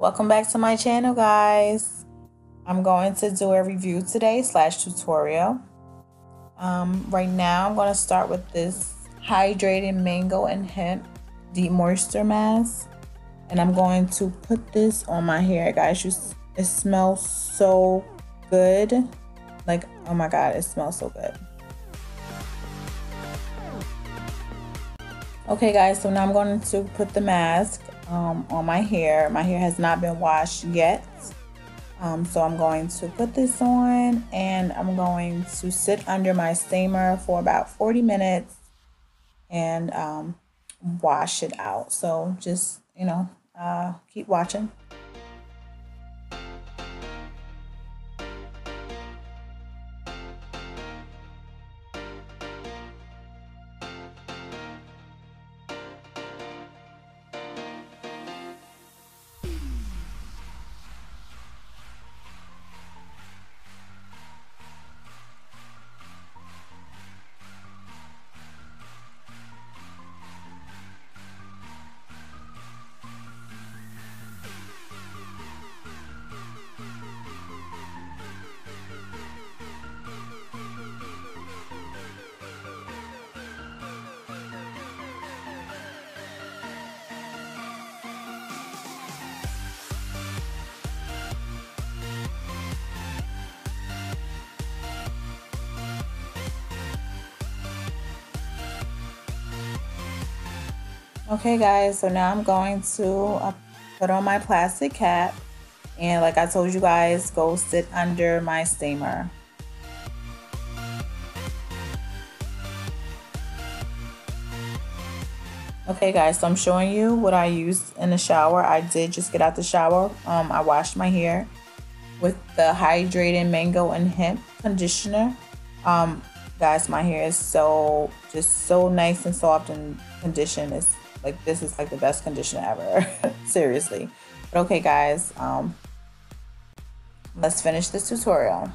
Welcome back to my channel, guys. I'm going to do a review today slash tutorial. Right now I'm going to start with this hydrating mango and hemp deep moisture mask, and I'm going to put this on my hair, guys. It smells so good. Like, oh my god, it smells so good. Okay guys, so now I'm going to put the mask on my hair. My hair has not been washed yet. So I'm going to put this on and I'm going to sit under my steamer for about 40 minutes and wash it out. So just, keep watching. Okay guys, so now I'm going to put on my plastic cap, and like I told you guys, go sit under my steamer. Okay guys, so I'm showing you what I used in the shower. I did just get out the shower. I washed my hair with the hydrating mango and hemp conditioner. Guys, my hair is so nice and soft and conditioned. It's like, this is like the best conditioner ever. Seriously. But okay guys, let's finish this tutorial.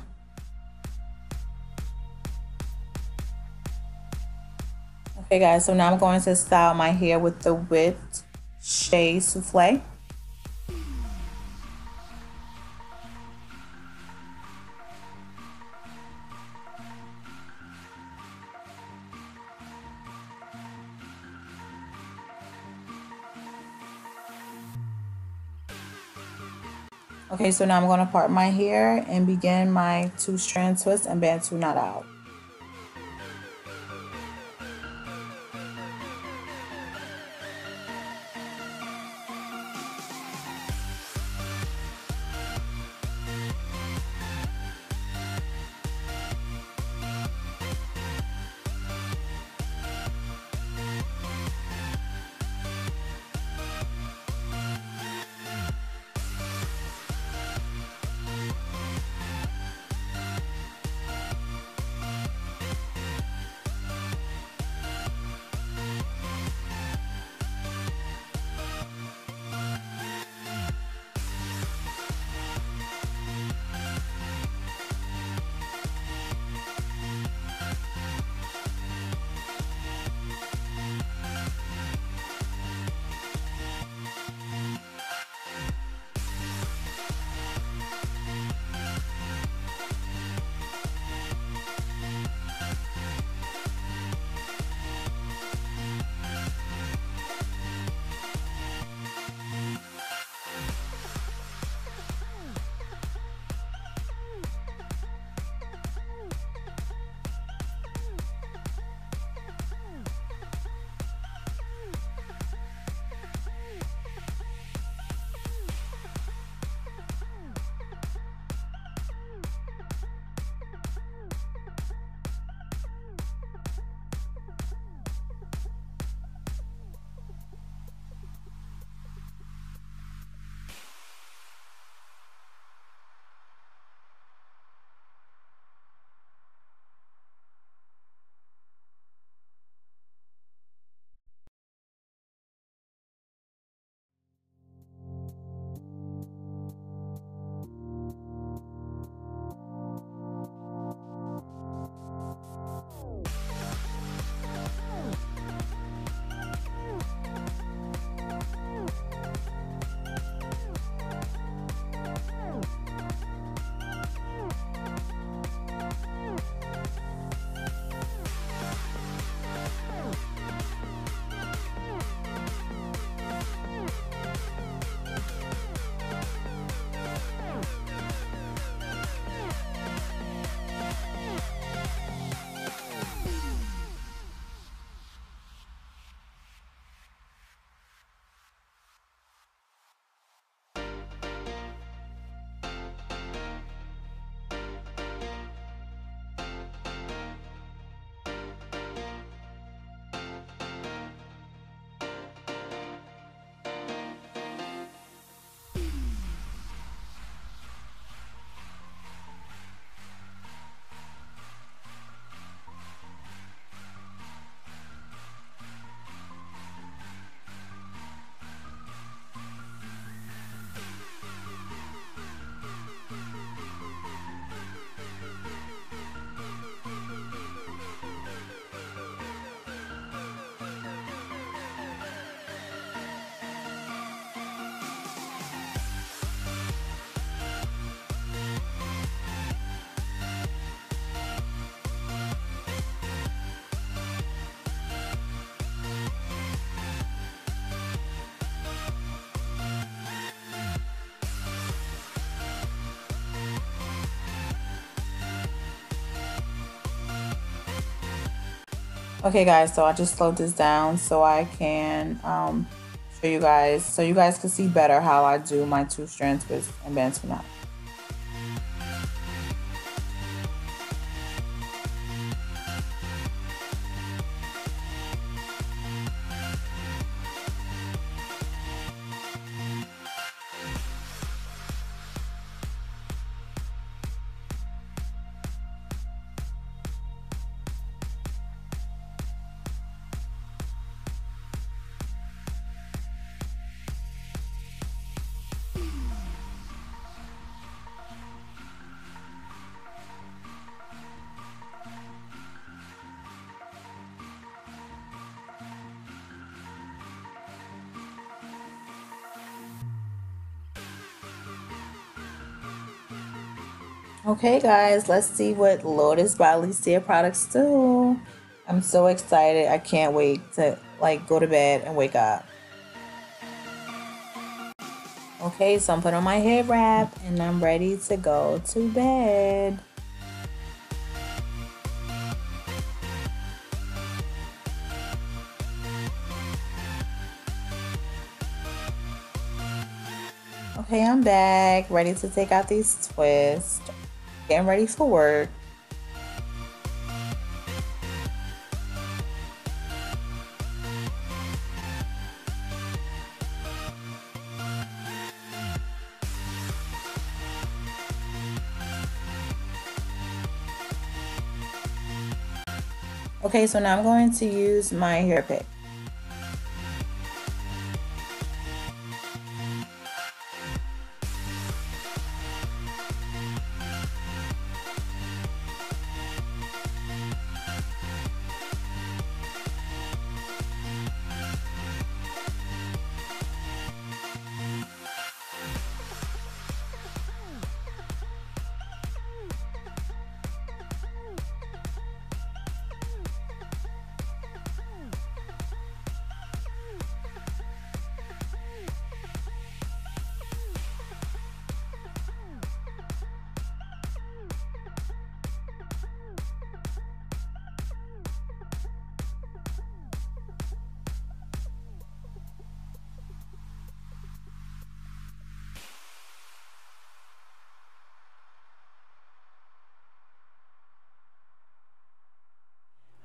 Okay guys, so now I'm going to style my hair with the whipped Shea Souffle. Okay, so now I'm going to part my hair and begin my 2-strand twist and bantu knot out. Okay guys, so I just slowed this down so I can show you guys, so you guys can see better how I do my 2-strand twist and bantu knot. Okay guys, let's see what Lotus by Alesia products do. I'm so excited. I can't wait to like go to bed and wake up. Okay, so I'm putting on my head wrap and I'm ready to go to bed. Okay, I'm back, ready to take out these twists. Getting ready for work. Okay, so now I'm going to use my hair pick.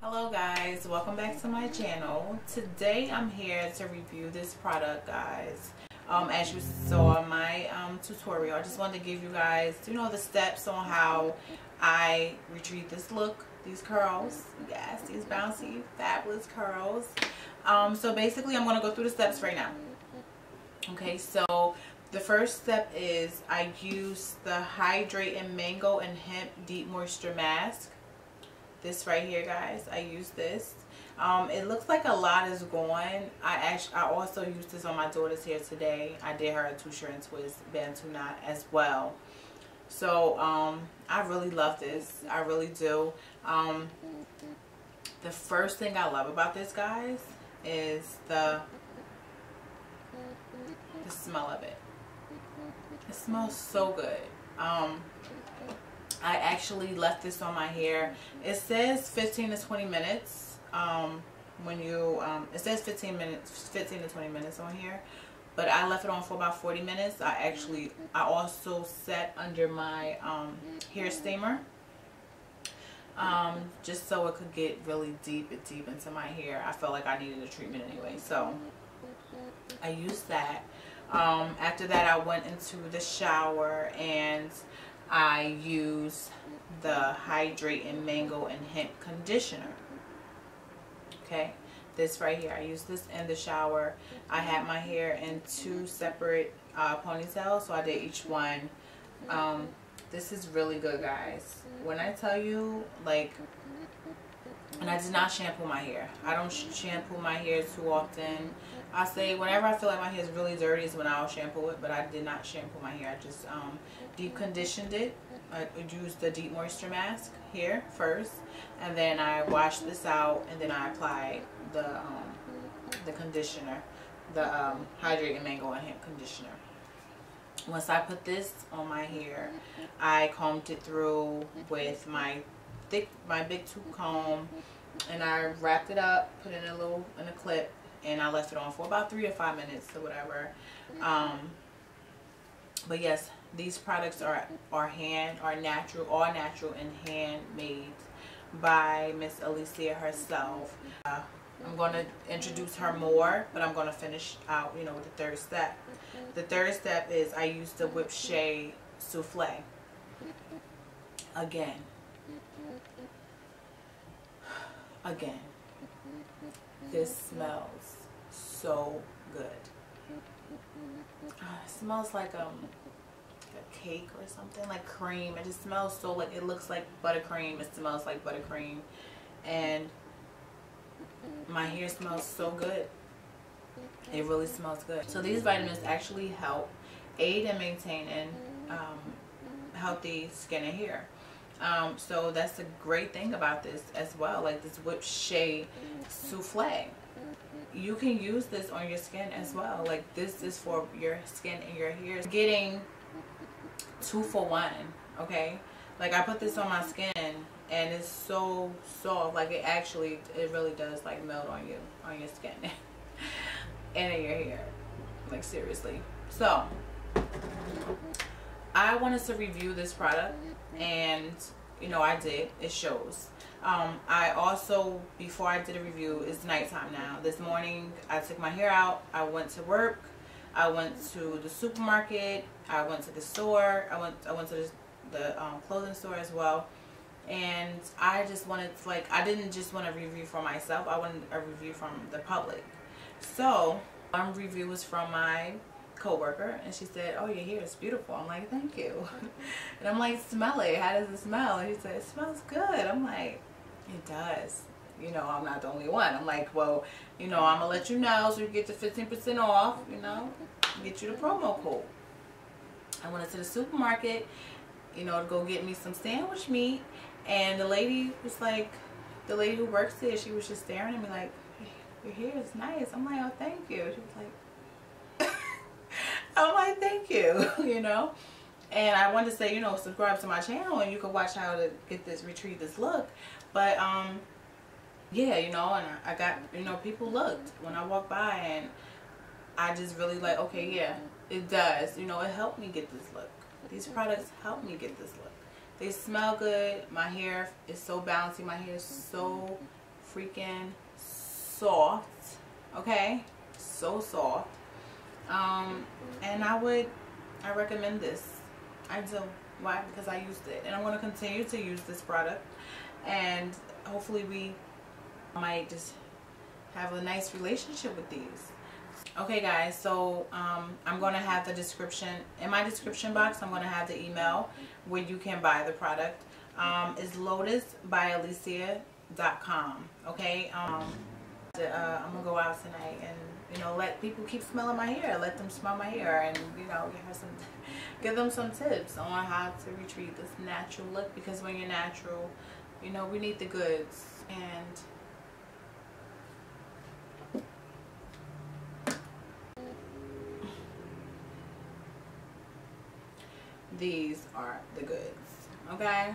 Hello guys, welcome back to my channel. Today I'm here to review this product, guys. As you saw in my tutorial, I just wanted to give you guys, you know, the steps on how I retrieve this look, these curls. Yes, these bouncy, fabulous curls. So basically I'm going to go through the steps right now. Okay, so the first step is I use the Hydrating Mango and Hemp Deep Moisture Mask. This right here, guys, I use this. It looks like a lot is going. I also used this on my daughter's hair today. I did her a 2-strand twist bantu knot as well. So I really love this. I really do. The first thing I love about this, guys, is the smell of it. It smells so good. I actually left this on my hair. It says 15 to 20 minutes. When you it says 15 to 20 minutes on here, but I left it on for about 40 minutes. I also set under my hair steamer, just so it could get really deep into my hair. I felt like I needed a treatment anyway, so I used that. After that, I went into the shower and I use the Hydrating Mango and Hemp conditioner. Okay, this right here, I use this in the shower. I had my hair in 2 separate ponytails, so I did each one. This is really good, guys. When I tell you, like, and I did not shampoo my hair. I don't shampoo my hair too often. I say whenever I feel like my hair is really dirty is when I'll shampoo it, but I did not shampoo my hair. I just deep conditioned it. I used the deep moisture mask here first, and then I washed this out, and then I applied the conditioner, the Hydrating Mango and Hemp conditioner. Once I put this on my hair, I combed it through with my big tooth comb, and I wrapped it up, put it in a clip, and I left it on for about 3 to 5 minutes or whatever. But yes, these products are natural, all natural and handmade by Miss Alesia herself. I'm going to introduce her more, but I'm going to finish out, you know, with the third step. The third step is I use the whipped Shea Souffle. Again, this smells so good. It smells like a cake or something, like cream. It just smells so, like, it looks like buttercream. It smells like buttercream, and my hair smells so good. It really smells good. So these vitamins actually help aid in maintaining healthy skin and hair. So that's the great thing about this as well, like this whipped Shea Souffle. You can use this on your skin as well. Like, this is for your skin and your hair. Getting 2 for 1, okay? Like, I put this on my skin and it's so soft. Like, it really does like melt on your skin and in your hair. Like, seriously. So I wanted to review this product, and you know, I did. It shows. I also, before I did a review, it's nighttime now. This morning I took my hair out, I went to work, I went to the supermarket, I went to the store, I went to the clothing store as well, and I just wanted to, like, I didn't just want a review for myself, I wanted a review from the public. So one review was from my co-worker, and she said, "Oh, your hair is beautiful." I'm like, "Thank you." And I'm like, "Smell it. How does it smell?" And she said, "It smells good." I'm like, "It does." You know, I'm not the only one. I'm like, "Well, you know, I'm gonna let you know so you get the 15% off, you know, get you the promo code." I went into the supermarket, you know, to go get me some sandwich meat, and the lady was like, the lady who works there, she was just staring at me like, "Your hair is nice." I'm like, "Oh, thank you." She was like, I'm like, "Thank you," you know. And I wanted to say, you know, subscribe to my channel and you can watch how to retrieve this look. But yeah, you know, and I got, you know, people looked when I walked by, and I just really like, okay, yeah, it does, you know, it helped me get this look. These products helped me get this look. They smell good. My hair is so bouncy. My hair is so freaking soft. Okay, so soft. And I recommend this. I do. Why? Because I used it, and I'm going to continue to use this product, and hopefully we might just have a nice relationship with these. Okay guys, so I'm going to have the description, in my description box I'm going to have the email where you can buy the product. It's Lotus by Alesia.com. Okay, I'm going to go out tonight and, you know, let people keep smelling my hair, let them smell my hair, and, you know, give them some tips on how to retrieve this natural look, because when you're natural, you know, we need the goods. And these are the goods, okay?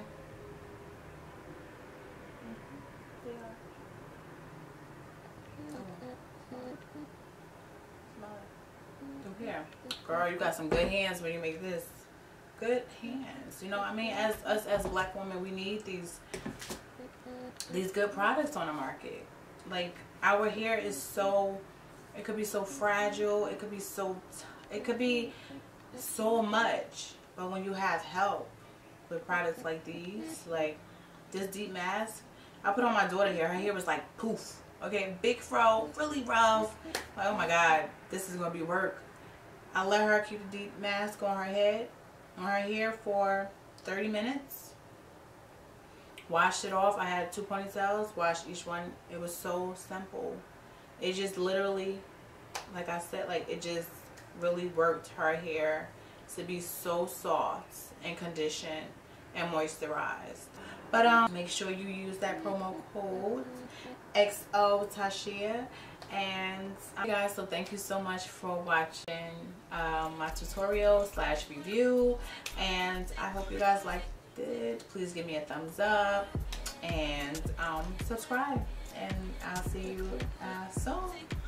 Here, girl, you got some good hands when you make this. Good hands, you know what I mean? As us as black women, we need these good products on the market. Like, our hair is so, it could be so fragile, it could be so much, but when you have help with products like these, like this deep mask, I put on my daughter here. Her hair was like poof. Okay, big fro, really rough. Like, oh my God, this is gonna be work. I let her keep the deep mask on her head, on her hair for 30 minutes. Washed it off. I had 2 ponytails. Washed each one. It was so simple. It just literally, like I said, like, it just really worked her hair to be so soft and conditioned and moisturized. But make sure you use that promo code XO Tashia. And guys, so thank you so much for watching my tutorial / review, and I hope you guys liked it. Please give me a thumbs up and subscribe. and I'll see you soon.